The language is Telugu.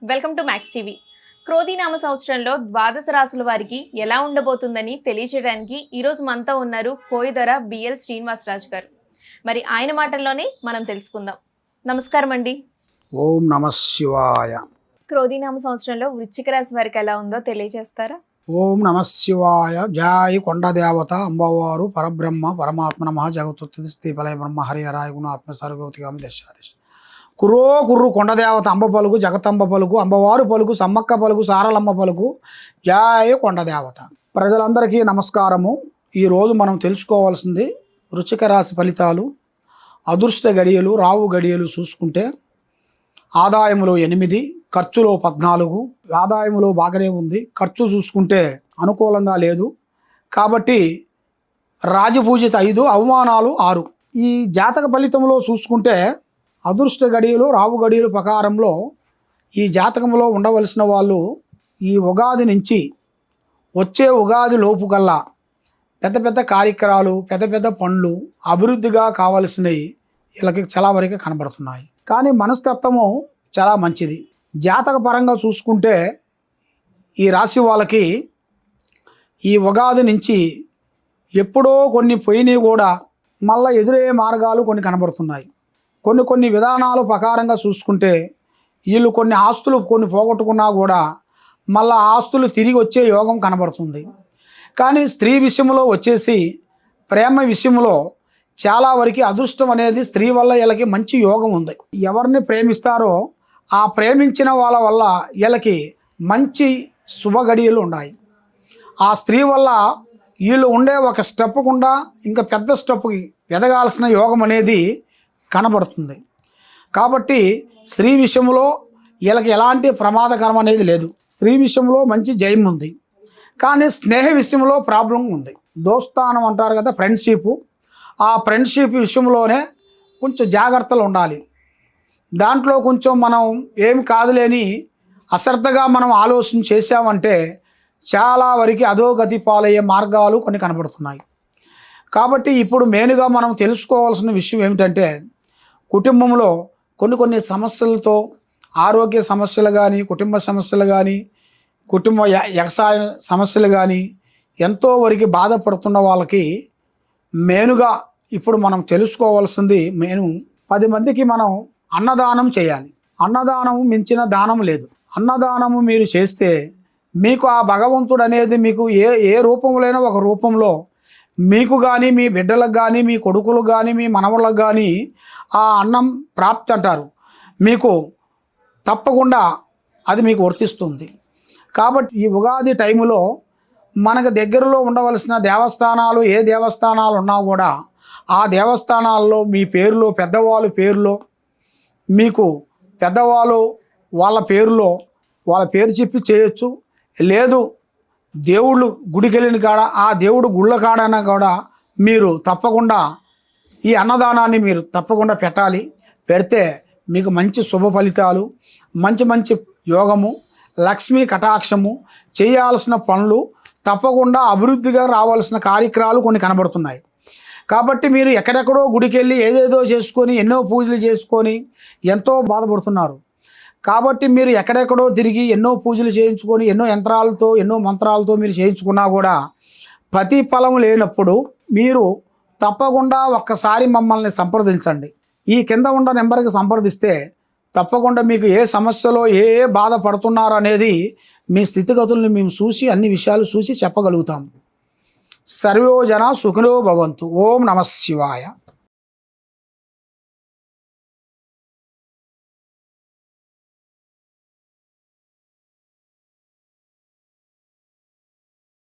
Welcome to max TV. క్రోధినామ సంవత్సరంలో ద్వాదశ రాశుల వారికి ఎలా ఉండబోతుందని తెలియజేయడానికి ఈరోజు మనతో ఉన్నారు కోయిదర బిఎల్ శ్రీనివాసరాజు గారు. మరి ఆయన మాటల్లోనే మనం తెలుసుకుందాం. నమస్కారం అండి. ఓం నమ శివాయ. క్రోధినామ సంవత్సరంలో వృశ్చిక రాశి వారికి ఎలా ఉందో తెలియజేస్తారా? ఓం నమ శివాయ. జయ కొండ దేవత అంబవారు పరబ్రహ్మ పరమాత్మ నమ జగతుత్తి స్థితిపలయ బ్రహ్మ హరిహరాయ గుణ ఆత్మ సర్వగౌతిగామి దశాదిశ కుర్రో కుర్రు కొండదేవత అంబ పలుకు జగతంబ పలుకు అంబవారు పలుకు సమ్మక్క పలుకు సారలమ్మ పలుకు జయ కొండదేవత. ప్రజలందరికీ నమస్కారము. ఈరోజు మనం తెలుసుకోవాల్సింది వృశ్చిక రాశి ఫలితాలు. అదృష్ట గడియలు రావు గడియలు చూసుకుంటే ఆదాయములో 8, ఖర్చులో 14. ఆదాయములో బాగానే ఉంది, ఖర్చు చూసుకుంటే అనుకూలంగా లేదు. కాబట్టి రాజపూజిత 5, అవమానాలు 6. ఈ జాతక ఫలితంలో చూసుకుంటే అదృష్ట గడియలు రావు గడియలు ప్రకారంలో ఈ జాతకంలో ఉండవలసిన వాళ్ళు ఈ ఉగాది నుంచి వచ్చే ఉగాది లోపు కల్లా పెద్ద పెద్ద కార్యక్రమాలు పెద్ద పెద్ద పనులు అభివృద్ధిగా కావలసినవి వీళ్ళకి చాలా వరకు కనబడుతున్నాయి. కానీ మనస్తత్వము చాలా మంచిది. జాతక పరంగా చూసుకుంటే ఈ రాశి వాళ్ళకి ఈ ఉగాది నుంచి ఎప్పుడో కొన్ని పోయినవి కూడా మళ్ళీ ఎదురయ్యే మార్గాలు కొన్ని కనబడుతున్నాయి. కొన్ని విధానాల ప్రకారంగా చూసుకుంటే వీళ్ళు కొన్ని ఆస్తులు కొన్ని పోగొట్టుకున్నా కూడా మళ్ళీ ఆస్తులు తిరిగి వచ్చే యోగం కనబడుతుంది. కానీ స్త్రీ విషయంలో వచ్చేసి ప్రేమ విషయంలో చాలా వరకు అదృష్టం అనేది స్త్రీ వల్ల వీళ్ళకి మంచి యోగం ఉంది. ఎవరిని ప్రేమిస్తారో ఆ ప్రేమించిన వాళ్ళ వల్ల వీళ్ళకి మంచి శుభ గడియలు ఉన్నాయి. ఆ స్త్రీ వల్ల వీళ్ళు ఉండే ఒక స్టెప్ గుండా ఇంకా పెద్ద స్టెప్కి ఎదగాల్సిన యోగం అనేది కనబడుతుంది. కాబట్టి స్త్రీ విషయంలో వీళ్ళకి ఎలాంటి ప్రమాదకరం అనేది లేదు. స్త్రీ విషయంలో మంచి జయం ఉంది. కానీ స్నేహ విషయంలో ప్రాబ్లం ఉంది. దోస్తానం అంటారు కదా, ఫ్రెండ్షిప్. ఆ ఫ్రెండ్షిప్ విషయంలోనే కొంచెం జాగ్రత్తలు ఉండాలి. దాంట్లో కొంచెం మనం ఏమి కాదులేని అశ్రద్ధగా మనం ఆలోచన చేసామంటే చాలా వరకు అధోగతి పాలయ్యే మార్గాలు కొన్ని కనబడుతున్నాయి. కాబట్టి ఇప్పుడు మెయిన్గా మనం తెలుసుకోవాల్సిన విషయం ఏమిటంటే కుటుంబంలో కొన్ని సమస్యలతో ఆరోగ్య సమస్యలు కానీ కుటుంబ సమస్యలు కానీ కుటుంబ వ్యవసాయ సమస్యలు కానీ ఎంతో వరకు బాధపడుతున్న వాళ్ళకి మెయిన్గా ఇప్పుడు మనం తెలుసుకోవాల్సింది 10 మందికి మనం అన్నదానం చేయాలి. అన్నదానము మించిన దానం లేదు. అన్నదానము మీరు చేస్తే మీకు ఆ భగవంతుడు అనేది మీకు ఏ రూపంలోనైనా ఒక రూపంలో మీకు కానీ మీ బిడ్డలకు కానీ మీ కొడుకులకు కానీ మీ మనవళ్ళకు కానీ ఆ అన్నం ప్రాప్తి అంటారు, మీకు తప్పకుండా అది మీకు వర్తిస్తుంది. కాబట్టి ఈ ఉగాది టైములో మనకు దగ్గరలో ఉండవలసిన దేవస్థానాలు ఏ దేవస్థానాలు ఉన్నా కూడా ఆ దేవస్థానాల్లో మీ పేరులో పెద్దవాళ్ళ పేరులో మీకు పెద్దవాళ్ళు వాళ్ళ పేరులో వాళ్ళ పేరు చెప్పి చేయొచ్చు. లేదు దేవుళ్ళు గుడికి వెళ్ళిన కాడ ఆ దేవుడు గుళ్ళ కాడన కూడా మీరు తప్పకుండా ఈ అన్నదానాన్ని మీరు తప్పకుండా పెట్టాలి. పెడితే మీకు మంచి శుభ ఫలితాలు, మంచి యోగము, లక్ష్మీ కటాక్షము, చేయాల్సిన పనులు తప్పకుండా అభివృద్ధిగా రావాల్సిన కార్యక్రమాలు కొన్ని కనబడుతున్నాయి. కాబట్టి మీరు ఎక్కడెక్కడో గుడికి వెళ్ళి ఏదేదో చేసుకొని ఎన్నో పూజలు చేసుకొని ఎంతో బాధపడుతున్నారు. కాబట్టి మీరు ఎక్కడెక్కడో తిరిగి ఎన్నో పూజలు చేయించుకొని ఎన్నో యంత్రాలతో ఎన్నో మంత్రాలతో మీరు చేయించుకున్నా కూడా ప్రతిఫలం లేనప్పుడు మీరు తప్పకుండా ఒక్కసారి మమ్మల్ని సంప్రదించండి. ఈ కింద ఉన్న నెంబర్కి సంప్రదిస్తే తప్పకుండా మీకు ఏ సమస్యలో ఏ బాధపడుతున్నారో అనేది మీ స్థితిగతుల్ని మేము చూసి అన్ని విషయాలు చూసి చెప్పగలుగుతాం. సర్వో జన సుఖినో భవంతు. ఓం నమ శివాయ.